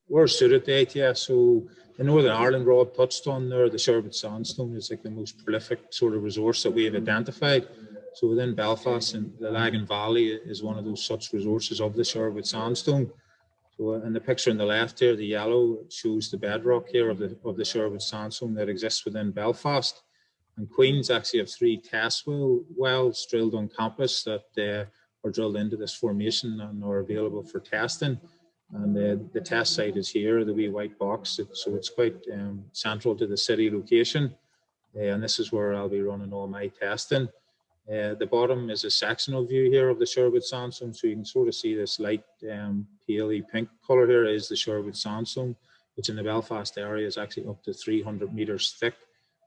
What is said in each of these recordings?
we're suited to ATS. So in Northern Ireland, Rob touched on there, the sherbet sandstone is like the most prolific sort of resource that we have identified. So within Belfast, and the Lagan Valley is one of those such resources of the sherbet sandstone. So in the picture on the left here, the yellow shows the bedrock here of the sherbet sandstone that exists within Belfast. And Queen's actually have 3 test wells drilled on campus that are drilled into this formation and are available for testing. And the test site is here, the wee white box. So it's quite central to the city location. And this is where I'll be running all my testing. The bottom is a sectional view here of the sherbet sandstone. So you can sort of see this light paley pink color here is the sherbet sandstone, which in the Belfast area is actually up to 300 meters thick.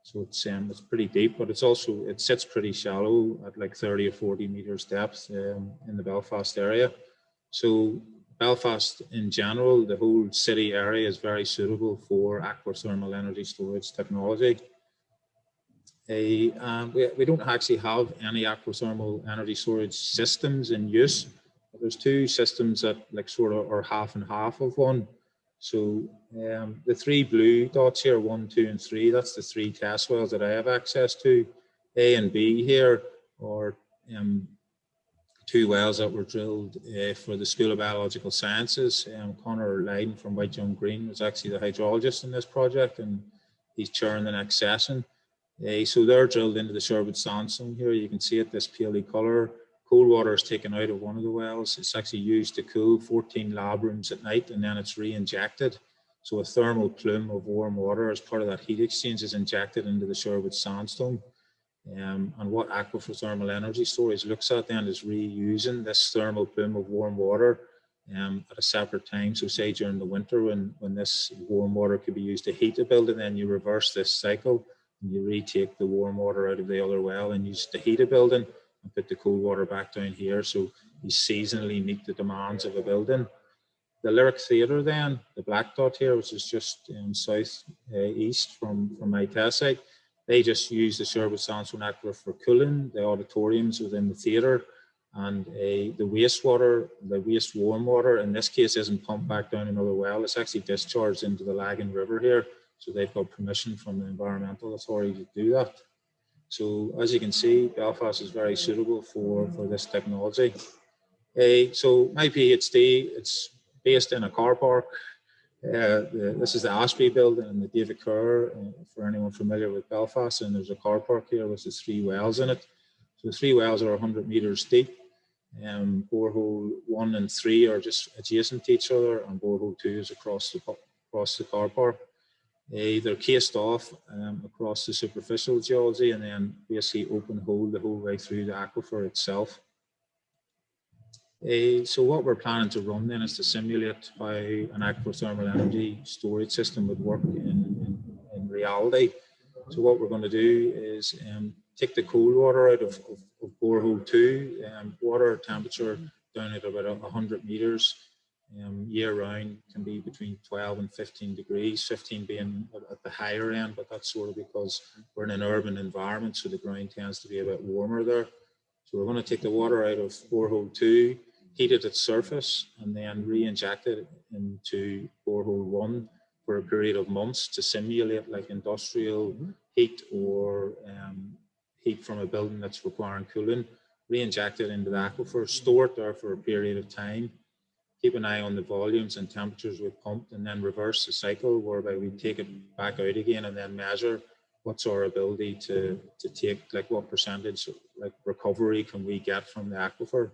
So it's pretty deep, but it sits pretty shallow at like 30 or 40 meters depth in the Belfast area. So Belfast in general, the whole city area is very suitable for aquathermal energy storage technology. We don't actually have any aquathermal energy storage systems in use. But there's 2 systems that like sort of are half and half of one. So the 3 blue dots here, 1, 2, and 3, that's the 3 test wells that I have access to. A and B here are 2 wells that were drilled for the School of Biological Sciences. Conor Lydon from White Young Green was actually the hydrologist in this project, and he's chairing the next session. So they're drilled into the sherbet sandstone here. You can see it, this paley color. Cold water is taken out of one of the wells. It's actually used to cool 14 lab rooms at night, and then it's re-injected. So a thermal plume of warm water as part of that heat exchange is injected into the sherbet sandstone. And what aquathermal energy storage looks at then is reusing this thermal plume of warm water at a separate time. So say during the winter when this warm water could be used to heat a building, then you reverse this cycle and you retake the warm water out of the other well and use it to heat a building and put the cold water back down here. So you seasonally meet the demands of a building. The Lyric Theatre then, the black dot here, which is just south east from my test site, they just use the sherbet sandstone aquifer for cooling the auditoriums within the theatre, and the wastewater, the waste warm water, in this case isn't pumped back down another well, it's actually discharged into the Lagan River here. So they've got permission from the Environmental Authority to do that. So as you can see, Belfast is very suitable for this technology. So my PhD, it's based in a car park. This is the Ashby building and the David Kerr, for anyone familiar with Belfast, and there's a car park here with the 3 wells in it. So the 3 wells are 100 meters deep. Borehole 1 and 3 are just adjacent to each other, and borehole 2 is across the car park. They're cased off across the superficial geology and then basically open hole the whole way through the aquifer itself. So what we're planning to run then is to simulate how an aquathermal energy storage system would work in reality. So what we're going to do is take the cold water out of borehole 2, water temperature down at about 100 meters. Year round can be between 12 and 15 degrees, 15 being at the higher end, but that's sort of because we're in an urban environment, so the ground tends to be a bit warmer there. So we're going to take the water out of borehole 2, heat it at surface, and then re-inject it into borehole 1 for a period of months to simulate like industrial heat or heat from a building that's requiring cooling. Re-inject it into the aquifer, store it there for a period of time, keep an eye on the volumes and temperatures we pumped, and then reverse the cycle whereby we take it back out again and then measure what's our ability to take, like what percentage like recovery can we get from the aquifer.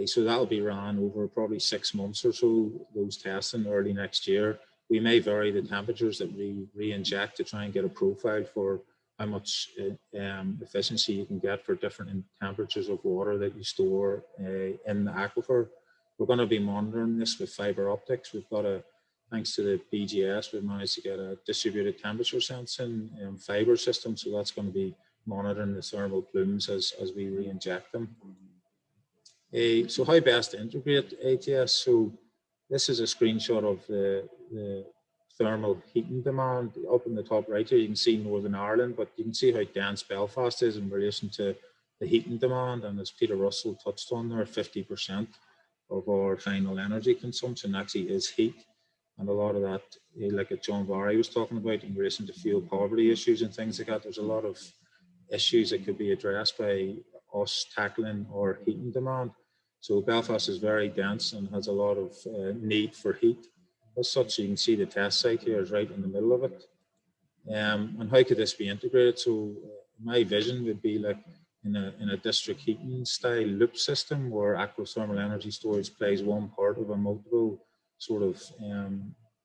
So that'll be run over probably 6 months or so, those testing early next year. We may vary the temperatures that we re-inject to try and get a profile for how much efficiency you can get for different temperatures of water that you store in the aquifer. We're going to be monitoring this with fiber optics. We've got thanks to the BGS, we've managed to get a distributed temperature sensing fiber system. So that's going to be monitoring the thermal plumes as we re-inject them. So how best to integrate ATS? So this is a screenshot of the thermal heating demand. Up in the top right here, you can see Northern Ireland, but you can see how dense Belfast is in relation to the heating demand. And as Peter Russell touched on there, 50% of our final energy consumption actually is heat. And a lot of that, like John Barry was talking about in relation to fuel poverty issues and things like that, there's a lot of issues that could be addressed by us tackling our heating demand. So Belfast is very dense and has a lot of need for heat. As such, you can see the test site here is right in the middle of it. And how could this be integrated? So my vision would be like in a district heating style loop system where aquathermal energy storage plays one part of a multiple sort of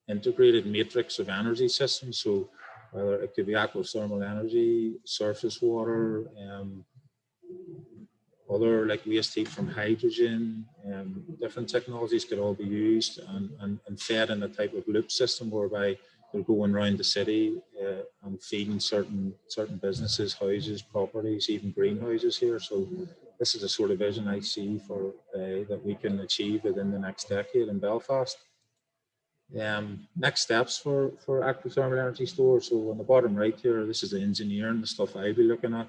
integrated matrix of energy systems. So whether it could be aquathermal energy, surface water, other like waste heat from hydrogen, different technologies could all be used and fed in a type of loop system whereby they're going around the city and feeding certain businesses, houses, properties, even greenhouses here. So this is the sort of vision I see for that we can achieve within the next decade in Belfast. Next steps for aquathermal energy storage. So on the bottom right here, this is the engineering, the stuff I'll be looking at.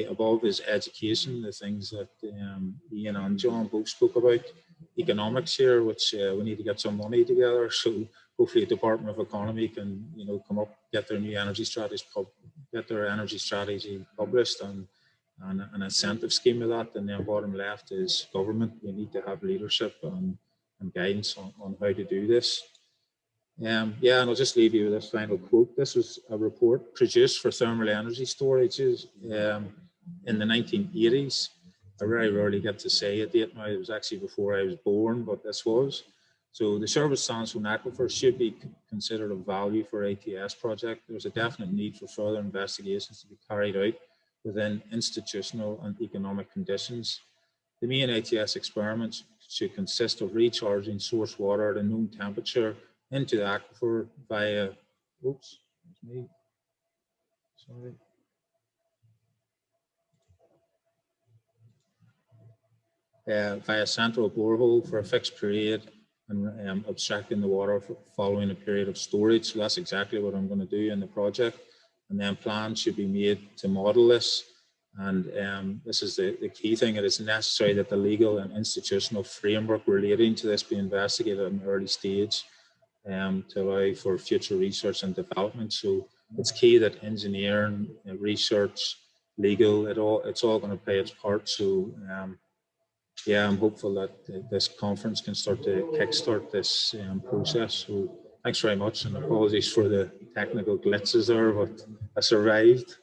Above is education, the things that Ian and John both spoke about. Economics here, which we need to get some money together. So hopefully the Department of Economy can, come up, get their new energy strategy, published and an incentive scheme of that. And then bottom left is government. We need to have leadership and guidance on how to do this. And I'll just leave you with this final quote. This was a report produced for thermal energy storages in the 1980s. I very rarely get to say a date now. It was actually before I was born, but this was. So the Sherbet Sandstone Aquifer should be considered of value for ATS project. There's a definite need for further investigations to be carried out within institutional and economic conditions. The main ATS experiments should consist of recharging source water at a known temperature into the aquifer via, via central borehole for a fixed period and abstracting the water following a period of storage. So that's exactly what I'm going to do in the project. And then plans should be made to model this. And this is the key thing. It is necessary that the legal and institutional framework relating to this be investigated at an early stage to allow for future research and development. So it's key that engineering, research, legal, it's all going to play its part. So I'm hopeful that this conference can start to kickstart this process. So thanks very much, and apologies for the technical glitches there, but I survived.